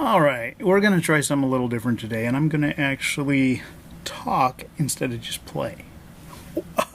Alright, we're going to try something a little different today, and I'm going to actually talk instead of just play.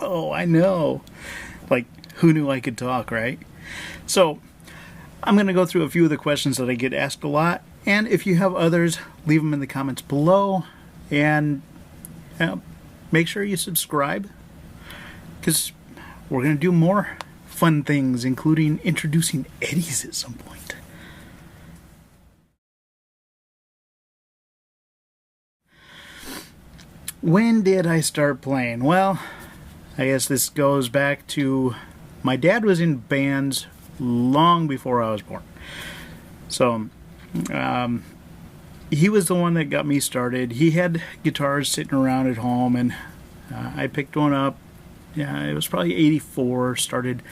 Oh, I know. Like, who knew I could talk, right? So, I'm going to go through a few of the questions that I get asked a lot, and if you have others, leave them in the comments below, and make sure you subscribe, because we're going to do more fun things, including introducing eddies at some point. When did I start playing? Well, I guess this goes back to my dad was in bands long before I was born. So, he was the one that got me started. He had guitars sitting around at home, and I picked one up. Yeah, it was probably '84. Started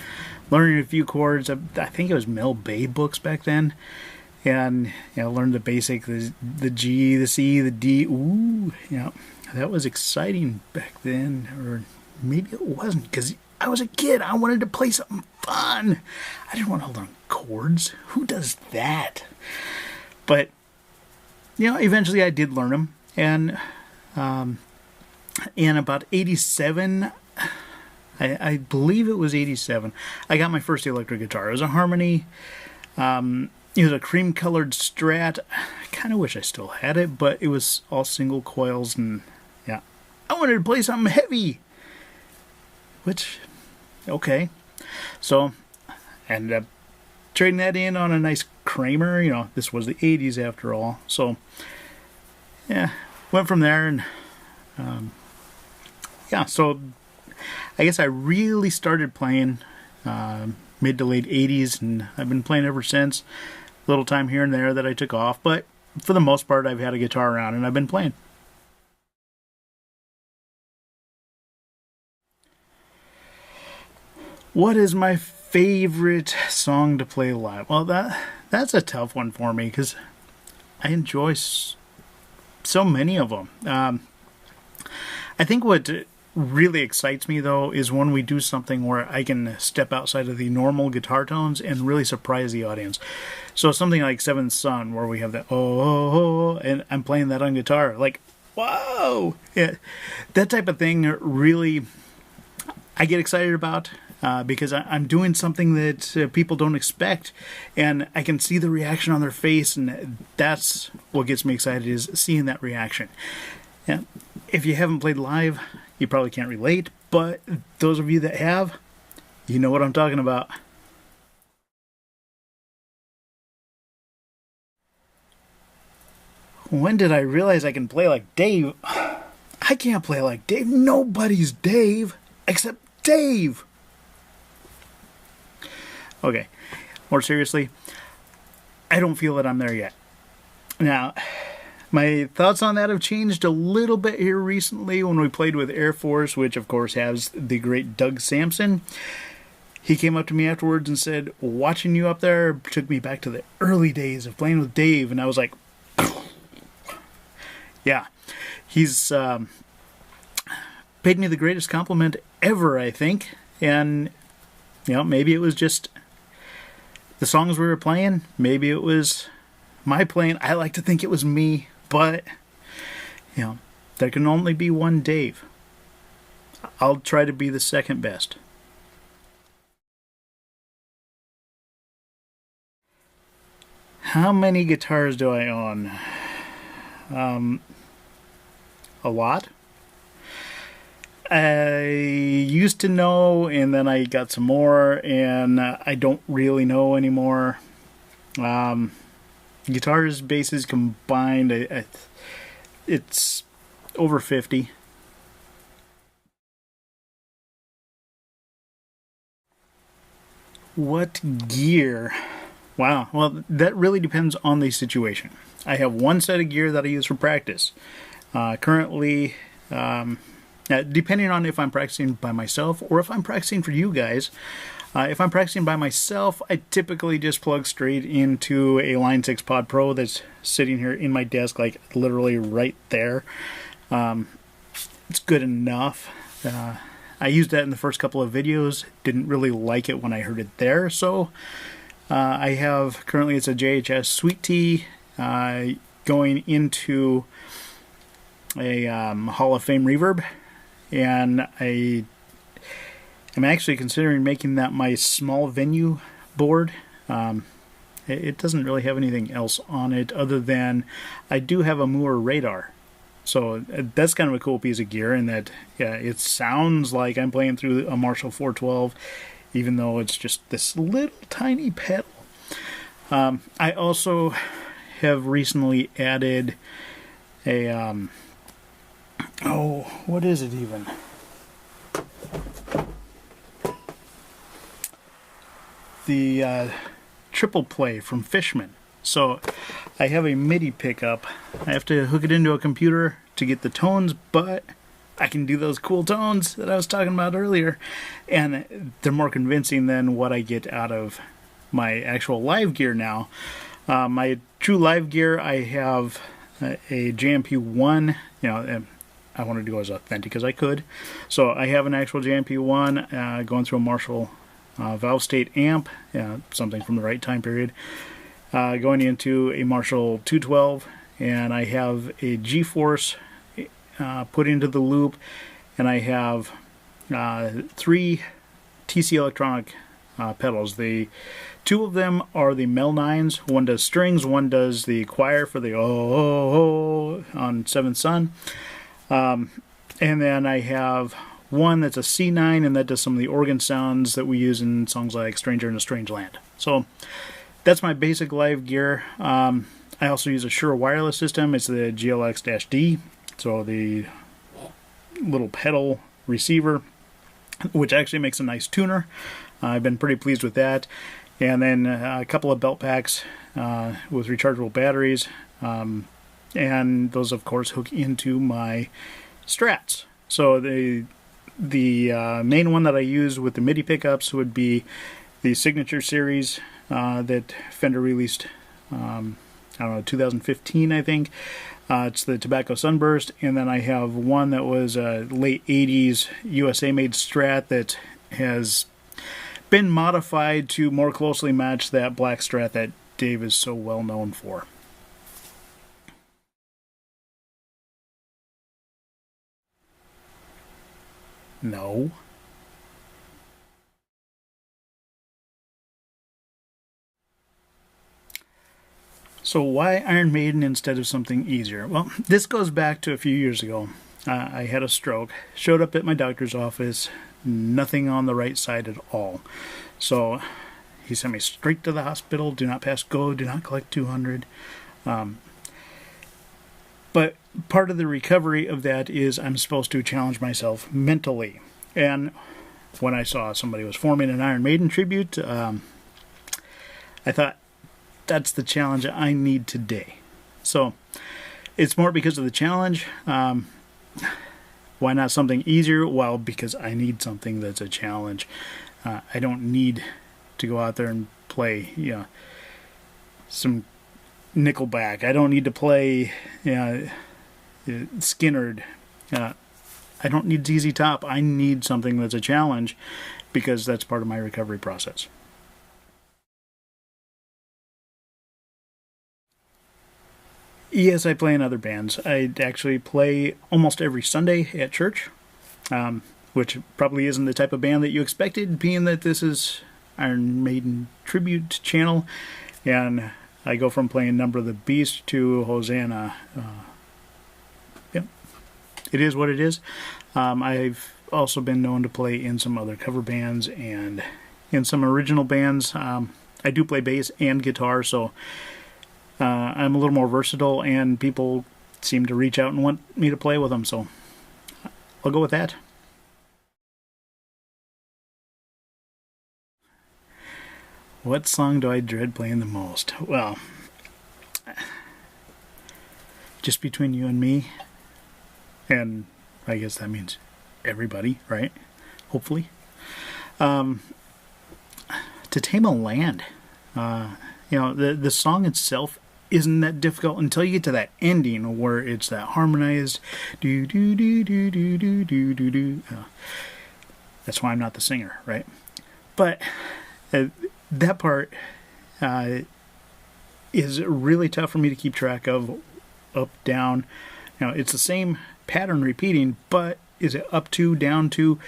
learning a few chords. I think it was Mel Bay books back then. And, learned the basic, the G, the C, the D. Ooh, that was exciting back then, or maybe it wasn't, because I was a kid. I wanted to play something fun. I didn't want to learn chords. Who does that? But, eventually I did learn them. And in about 87, I believe it was 87, I got my first electric guitar. It was a Harmony. It was a cream-colored Strat. I kind of wish I still had it, but it was all single coils, and yeah. I wanted to play something heavy. Which, okay. So, I ended up trading that in on a nice Kramer. This was the 80s after all. So, yeah, went from there, and yeah, so I guess I really started playing mid to late 80s, and I've been playing ever since. Little time here and there that I took off, but for the most part I've had a guitar around and I've been playing. What is my favorite song to play live? Well, that's a tough one for me, because I enjoy so many of them. I think what really excites me, though, is when we do something where I can step outside of the normal guitar tones and really surprise the audience. So something like Seventh Son, where we have that oh, and I'm playing that on guitar, like, whoa! Yeah, that type of thing really I get excited about, because I'm doing something that people don't expect, and I can see the reaction on their face, and that's what gets me excited, is seeing that reaction. Yeah, if you haven't played live, you probably can't relate, but those of you that have, you know what I'm talking about. When did I realize I can play like Dave? I can't play like Dave. Nobody's Dave except Dave. Okay, more seriously, I don't feel that I'm there yet. Now, my thoughts on that have changed a little bit here recently when we played with Air Force, which of course has the great Doug Sampson. He came up to me afterwards and said, watching you up there took me back to the early days of playing with Dave, and I was like, yeah, he's paid me the greatest compliment ever, I think. And, maybe it was just the songs we were playing. Maybe it was my playing. I like to think it was me. But, there can only be one Dave. I'll try to be the second best. How many guitars do I own? A lot. I used to know, and then I got some more, and I don't really know anymore. Guitars, basses combined, it's over 50. What gear? Wow, well, that really depends on the situation. I have one set of gear that I use for practice. Currently, depending on if I'm practicing by myself or if I'm practicing for you guys, if I'm practicing by myself, I typically just plug straight into a Line 6 Pod Pro that's sitting here in my desk, like literally right there. It's good enough. I used that in the first couple of videos, didn't really like it when I heard it there, so I have, currently it's a JHS Sweet Tea going into a Hall of Fame reverb, and I am actually considering making that my small venue board. It doesn't really have anything else on it other than I do have a Moore radar. So that's kind of a cool piece of gear in that, yeah, it sounds like I'm playing through a Marshall 412, even though it's just this little tiny pedal. I also have recently added a, what is it even? The triple play from Fishman. So I have a MIDI pickup. I have to hook it into a computer to get the tones, but I can do those cool tones that I was talking about earlier, and they're more convincing than what I get out of my actual live gear now. My true live gear, I have a JMP1, I wanted to go as authentic as I could. So I have an actual JMP1 going through a Marshall valve state amp, something from the right time period, going into a Marshall 212, and I have a G-Force put into the loop, and I have 3 TC Electronic pedals. The 2 of them are the Mel 9s. One does strings, one does the choir for the oh on Seventh Son. And then I have one that's a C9, and that does some of the organ sounds that we use in songs like Stranger in a Strange Land. So that's my basic live gear. I also use a Shure wireless system. It's the GLX-D, so the little pedal receiver, which actually makes a nice tuner. I've been pretty pleased with that. And then a couple of belt packs with rechargeable batteries. And those, of course, hook into my Strats. So the main one that I use with the MIDI pickups would be the Signature Series that Fender released, 2015, I think. It's the Tobacco Sunburst, and then I have one that was a late 80s USA-made Strat that has been modified to more closely match that black Strat that Dave is so well known for. No. So why Iron Maiden instead of something easier? Well, this goes back to a few years ago. I had a stroke, showed up at my doctor's office, nothing on the right side at all. So he sent me straight to the hospital. Do not pass go, do not collect 200. But part of the recovery of that is I'm supposed to challenge myself mentally. And when I saw somebody was forming an Iron Maiden tribute, I thought, that's the challenge I need today. So it's more because of the challenge. Why not something easier? Well, because I need something that's a challenge. I don't need to go out there and play, some Nickelback. I don't need to play Skinnerd. I don't need ZZ Top. I need something that's a challenge because that's part of my recovery process. Yes, I play in other bands. I actually play almost every Sunday at church, which probably isn't the type of band that you expected, being that this is Iron Maiden tribute channel, and I go from playing Number of the Beast to Hosanna. Yep, it is what it is. I've also been known to play in some other cover bands and in some original bands. I do play bass and guitar, so I'm a little more versatile, and people seem to reach out and want me to play with them, so I'll go with that. What song do I dread playing the most? Well, just between you and me, and I guess that means everybody, right? Hopefully. To Tame a Land. The song itself isn't that difficult until you get to that ending where it's that harmonized do do do do do do do do do. That's why I'm not the singer, right? But that part is really tough for me to keep track of. Up, down. It's the same pattern repeating, but is it up 2, down 2?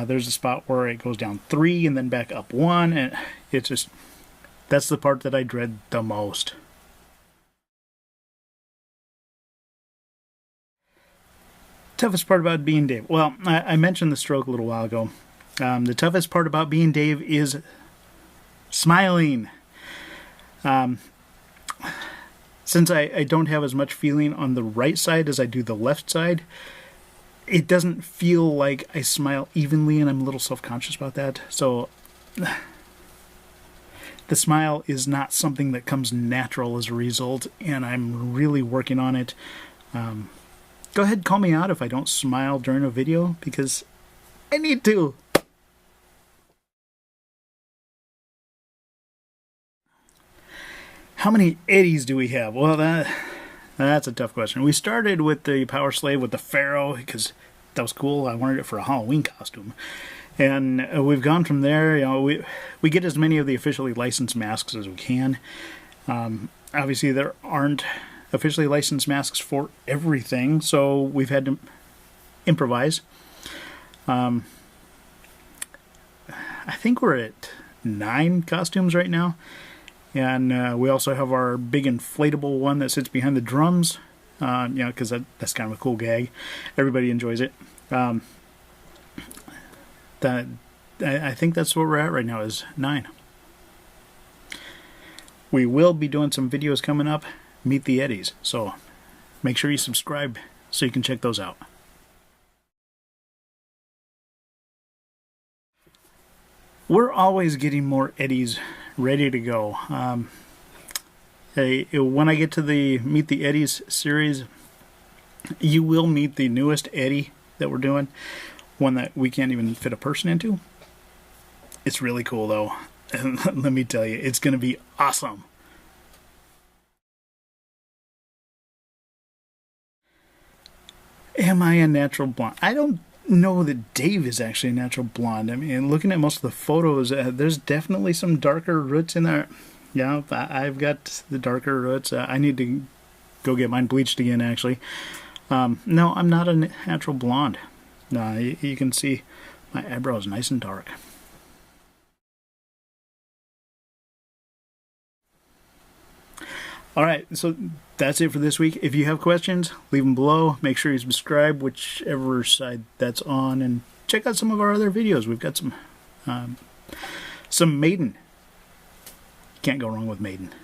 There's a spot where it goes down 3 and then back up 1, and it's just, that's the part that I dread the most. Toughest part about being Dave. Well, I mentioned the stroke a little while ago. The toughest part about being Dave is smiling. Since I don't have as much feeling on the right side as I do the left side, it doesn't feel like I smile evenly, and I'm a little self-conscious about that. So the smile is not something that comes natural as a result, and I'm really working on it. Go ahead, call me out if I don't smile during a video, because I need to. How many Eddies do we have? Well, that's a tough question. We started with the Power Slave with the Pharaoh because that was cool. I wanted it for a Halloween costume. And we've gone from there. We get as many of the officially licensed masks as we can. Obviously, there aren't officially licensed masks for everything, so we've had to improvise. I think we're at 9 costumes right now. And we also have our big inflatable one that sits behind the drums, because that's kind of a cool gag. Everybody enjoys it. I think that's where we're at right now, is 9. We will be doing some videos coming up, Meet the Eddies, so make sure you subscribe so you can check those out. We're always getting more Eddies ready to go. When I get to the Meet the Eddies series, you will meet the newest Eddie that we're doing, one that we can't even fit a person into. It's really cool though, and let me tell you, it's going to be awesome. Am I a natural blonde? I don't know that Dave is actually a natural blonde. I mean, looking at most of the photos, there's definitely some darker roots in there. Yeah, I've got the darker roots. I need to go get mine bleached again, actually. No, I'm not a natural blonde. You can see my eyebrows nice and dark. Alright, so that's it for this week. If you have questions, leave them below. Make sure you subscribe, whichever side that's on, and check out some of our other videos. We've got some Maiden. Can't go wrong with Maiden.